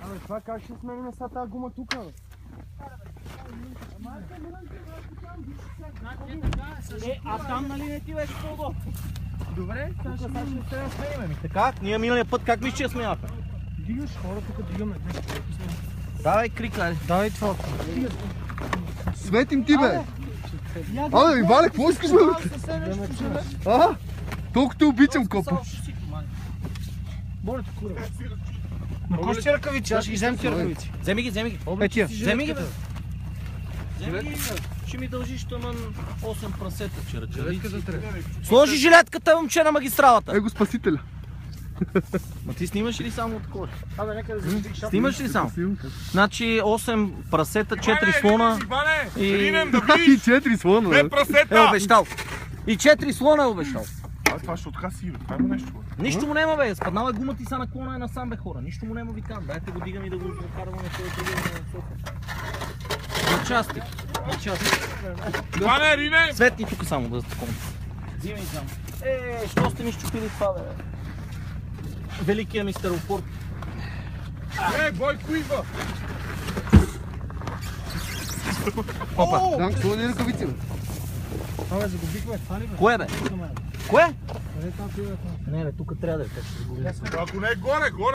Абе, това как ще сменим са тази гума тук, бе? А там нали не ти беше по-удобно? Добре, Тук сега ще трябва да сменим. Така, ние миналия път как мисля, че смяхме? дигаш хора, тук дигаме. Давай крикла. Давай това. Светим ти, бе! Абе, Ивале, какво искаш, бе? А? Толкова те обичам, копа. Моля те, кура. На кой ще ръкавици? Аз ще ги взем ти ръкавици. Вземи ги, вземи ги. Тия. Вземи ги, бе. Вземи ги, бе. Ще ми дължиш тъмън 8 прасета, че ръчавици. Сложи жилетката, момче, на магистралата. Его спасителя. Ма ти снимаш ли само такова? Абе, нека да вземеш шапка. Снимаш ли само? Значи 8 прасета, 4 слона и... И 4 слона, бе. Е обещал. И 4 слона е обещал. Това ще отхаси, бе. Това има нещо, бе. Нищо му нема, бе. Спаднала е гума ти са наклона е насам, бе, хора. Нищо му нема, викам. Дайте го дигам и да го накарваме на това тръгване на София. На части. На части. Иване, Рине! Светни тук само да такова. Взимай само. Що сте ми щупили това, бе? Великия мистер Опорт. Бойко идва! Опа. Там, какво не е ръкавици, бе? Абе, загубихме това ли, бе? Кое, бе? Кое? Къде там ти, бе? Не, бе, тук трябва да е. Ако не е горе, горе!